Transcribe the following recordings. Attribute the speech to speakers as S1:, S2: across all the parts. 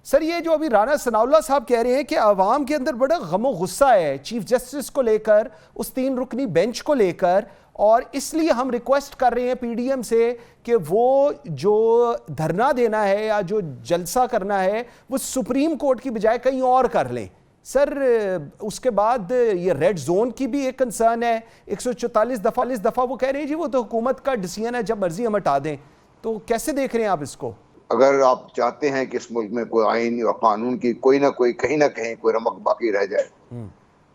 S1: Sir ये जो अभी राना सनाउल्लाह साहब कह रहे हैं कि आवाम के अंदर बड़ा गमो गुस्सा है चीफ जस्टिस को लेकर, उस 3 रुकनी बेंच को लेकर, और इसलिए हम रिक्वेस्ट कर रहे हैं पीडीएम से कि वो जो धरना देना है या जो जलसा करना है वो सुप्रीम कोर्ट की बजाय कहीं और कर लें। सर उसके बाद ये रेड जोन की भी एक कंसर्न है, 144 दफा वो कह रहे हैं जी वो तो हुकूमत का डिसीजन है, जब मर्जी हम हटा दें। तो कैसे देख रहे हैं आप इसको?
S2: अगर आप चाहते हैं कि इस मुल्क में कोई आइन और कानून की कोई ना कोई कहीं ना कहीं कोई रमक बाकी रह जाए,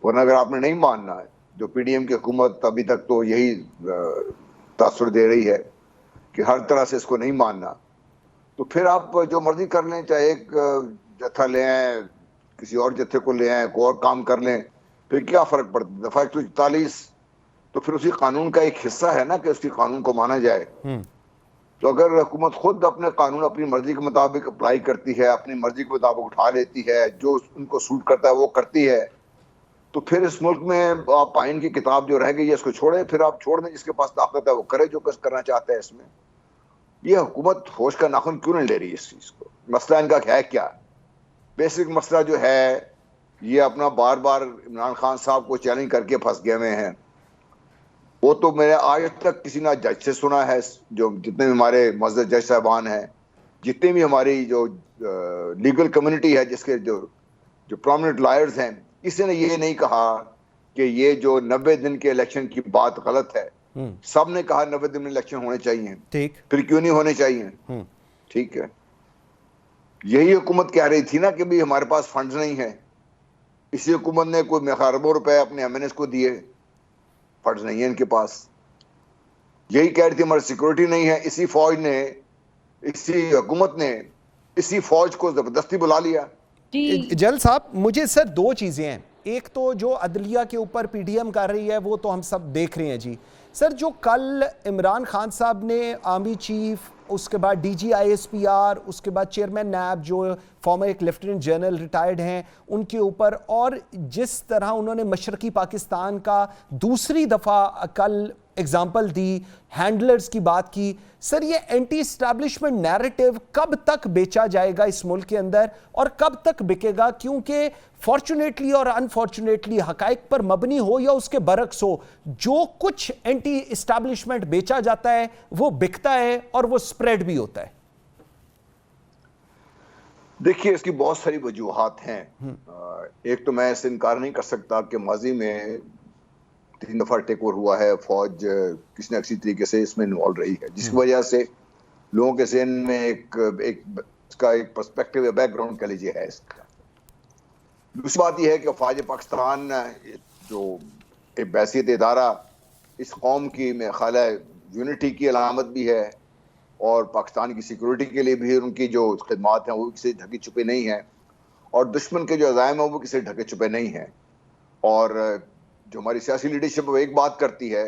S2: वरना अगर आपने नहीं मानना है, जो पीडीएम की हुकूमत अभी तक तो यही तासुर दे रही है कि हर तरह से इसको नहीं मानना, तो फिर आप जो मर्जी कर लें, चाहे एक जत्था ले आए, किसी और जत्थे को ले आए, कोई और काम कर लें, फिर क्या फर्क पड़ता है? दफा 144 तो फिर उसी कानून का एक हिस्सा है ना कि उसकी कानून को माना जाए। तो अगर हुकूमत खुद अपने कानून अपनी मर्जी के मुताबिक अप्लाई करती है, अपनी मर्जी के मुताबिक उठा लेती है, जो उनको सूट करता है वो करती है, तो फिर इस मुल्क में आप आइन की किताब जो रह गई है इसको छोड़े, फिर आप छोड़ दें, जिसके पास ताकत है वो करे जो कुछ करना चाहता है। इसमें ये हुकूमत होश का नाखून क्यों नहीं ले रही इस चीज को? मसला इनका है क्या? बेसिक मसला जो है ये अपना बार बार इमरान खान साहब को चैलेंज करके फंस गए हुए हैं। वो तो मैंने आज तक किसी ना जज से सुना है, जो जितने भी हमारे मज़दूर जज साहबान हैं, जितने भी हमारी जो लीगल कम्युनिटी है, जिसके जो प्रोमिनेंट लॉयर्स हैं, किसी ने ये नहीं कहा कि ये जो 90 दिन के इलेक्शन की बात गलत है। सब ने कहा 90 दिन में इलेक्शन होने चाहिए। ठीक, फिर क्यों नहीं होने चाहिए? ठीक है, यही हुकूमत कह रही थी ना कि भाई हमारे पास फंड्स नहीं है। इसी हुकूमत ने कोई अरबों रुपए अपने एमएनएस को दिए, फंड्स नहीं है इनके पास। यही कह रही थी हमारी सिक्योरिटी नहीं है। इसी फौज ने, इसी हुकूमत ने इसी फौज को जबरदस्ती बुला लिया।
S1: जल साहब, मुझे सर 2 चीजें हैं। एक तो जो अदलिया के ऊपर पीडीएम कर रही है वो तो हम सब देख रहे हैं जी। सर जो कल इमरान खान साहब ने आर्मी चीफ, उसके बाद डीजी आईएसपीआर, उसके बाद चेयरमैन नैब जो फॉर्मर एक लेफ्टिनेंट जनरल रिटायर्ड हैं उनके ऊपर, और जिस तरह उन्होंने मशरकी पाकिस्तान का दूसरी दफ़ा कल एग्जाम्पल दी, हैंडलर्स की बात की, सर ये एंटी एस्टैब्लिशमेंट नैरेटिव कब तक बेचा जाएगा इस मुल्क के अंदर और कब तक बिकेगा? क्योंकि फॉर्चुनेटली और अनफॉर्चुनेटली हकाइक पर मबनी हो या उसके बरक्स हो, जो कुछ एंटी एस्टैब्लिशमेंट बेचा जाता है वो बिकता है और वो स्प्रेड भी होता है।
S2: देखिए, इसकी बहुत सारी वजूहात हैं। एक तो मैं इससे इनकार नहीं कर सकता कि माजी में 3 दफा टेक ओवर हुआ है, फौज किसी न किसी तरीके से इसमें इन्वॉल्व रही है, जिसकी वजह से लोगों के ज़हन में इसका एक पर्सपेक्टिव या बैकग्राउंड कह लीजिए है इसका। दूसरी बात यह है कि फौज पाकिस्तान जो एक बैसियत इदारा इस कौम की मेरे ख्याल है यूनिटी की अलामत भी है, और पाकिस्तान की सिक्योरिटी के लिए भी उनकी जो खिदमात हैं वो किसी ढके छुपे नहीं हैं, और दुश्मन के जो अज़ाइम हैं वो किसी ढके छुपे नहीं हैं। और जो हमारी सियासी लीडरशिप वो एक बात करती है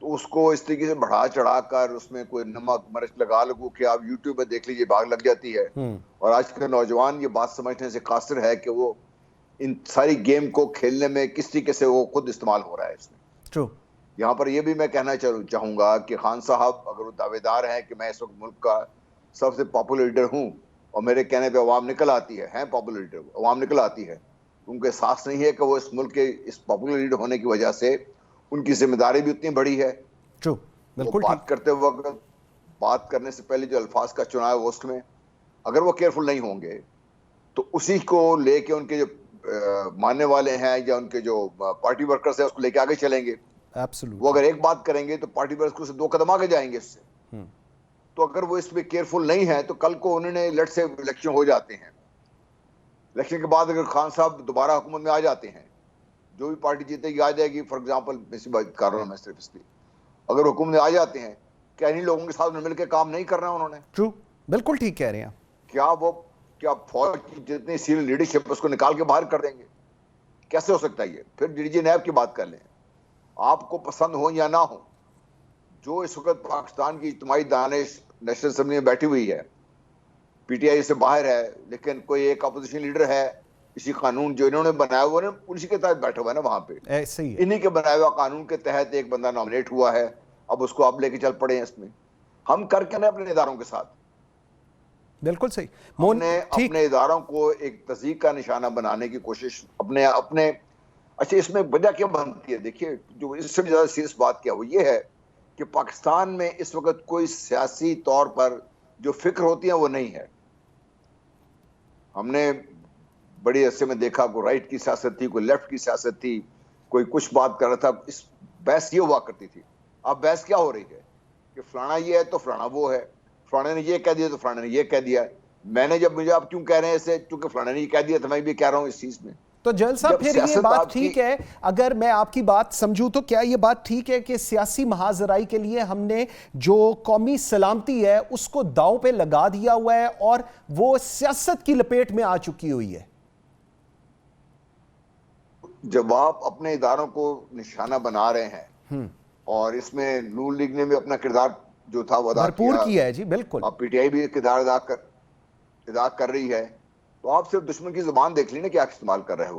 S2: तो उसको इस तरीके से बढ़ा चढ़ा कर उसमें कोई नमक मिर्च लगा लगू कि आप यूट्यूब पे देख लीजिए, भाग लग जाती है। और आज के नौजवान ये बात समझने से कासिर है कि वो इन सारी गेम को खेलने में किस तरीके से वो खुद इस्तेमाल हो रहा है इसमें। ट्रू। यहाँ पर यह भी मैं कहना चाहूंगा कि खान साहब अगर वो दावेदार हैं कि मैं इस वक्त मुल्क का सबसे पॉपुलर लीडर हूँ और मेरे कहने पे अवाम निकल आती है पॉपुलर लीडर, अवाम निकल आती है, उनको एहसास नहीं है कि वो इस मुल्क के इस पॉपुलर लीडर होने की वजह से उनकी जिम्मेदारी भी उतनी बड़ी है।
S1: ट्रू, बिल्कुल।
S2: बात करते वक्त, बात करने से पहले जो अल्फाज का चुनाव है उसमें अगर वो केयरफुल नहीं होंगे तो उसी को लेके उनके जो मानने वाले हैं या उनके जो पार्टी वर्कर्स हैं उसको लेके आगे चलेंगे।
S1: Absolutely.
S2: वो अगर एक बात करेंगे तो पार्टी वर्कर्स से 2 कदम आगे जाएंगे इससे। तो अगर वो इसमें केयरफुल नहीं है तो कल को उन्होंने लेट से इलेक्शन हो जाते हैं, इलेक्शन के बाद अगर खान साहब दोबारा हुकूमत में आ जाते हैं, जो भी पार्टी जीतेगी आ जाएगी, फॉर एग्जाम्पल इसी बात कर रहा हूं मैं सिर्फ इसलिए, अगर हुकूमत में आ जाते हैं, क्या इन्हीं लोगों के साथ मिलकर काम नहीं करना उन्होंने?
S1: ट्रू, बिल्कुल ठीक कह रहे हैं।
S2: क्या फौज की जितनी सीनियर लीडरशिप उसको निकाल के बाहर कर देंगे? कैसे हो सकता है ये? फिर डीजी नैब की बात कर लें, आपको पसंद हो या ना हो, जो इस वक्त पाकिस्तान की इज्तिमाई दानिश नेशनल असेंबली में बैठी हुई है, पीटीआई से बाहर है, लेकिन कोई एक अपोजिशन लीडर है, इसी कानून जो इन्होंने बनाया हुआ है उसी के तहत बैठा हुआ है ना वहां पे,
S1: ऐसे ही
S2: इन्हीं के बनाया हुआ कानून के तहत एक बंदा नॉमिनेट हुआ है, अब उसको आप लेके चल पड़े हैं इसमें। हम करके ना अपने इदारों के साथ,
S1: बिल्कुल सही।
S2: हमने
S1: ठीक।
S2: अपने इदारों को एक तस्दीक का निशाना बनाने की कोशिश अपने अपने अच्छा, इसमें वजह क्या बनती है? देखिए, जो इससे भी ज्यादा सीरियस बात क्या वो ये है कि पाकिस्तान में इस वक्त कोई सियासी तौर पर जो फिक्र होती है वो नहीं है। हमने बड़ी अरसे में देखा, कोई राइट की सियासत थी, कोई लेफ्ट की सियासत थी, कोई कुछ बात कर रहा था। इस बहस ये हुआ करती थी। अब बहस क्या हो रही है कि फलाना ये है तो फलाना वो है, फलाने ने ये कह दिया तो फलाने ने ये कह दिया। मैंने जब मुझे आप क्यों कह रहे हैं ऐसे, क्योंकि फलाने ने ये कह दिया तो मैं भी कह रहा हूं इस चीज में।
S1: तो जल साहब,
S2: जब
S1: फिर ये
S2: सियासत
S1: बात
S2: आपकी
S1: ठीक है, अगर मैं आपकी बात समझूं तो क्या ये बात ठीक है कि सियासी महाजराई के लिए हमने जो कौमी सलामती है उसको दांव पे लगा दिया हुआ है और वो सियासत की लपेट में आ चुकी हुई है?
S2: जब आप अपने इदारों को निशाना बना रहे हैं और इसमें नून लीग ने भी अपना किरदार जो था वो अदा
S1: भरपूर
S2: किया,
S1: किया है जी, बिल्कुल।
S2: अब पीटीआई भी किरदार अदा कर रही है, तो आप सिर्फ दुश्मन की जुबान देख ली ना, क्या इस्तेमाल कर रहे हो।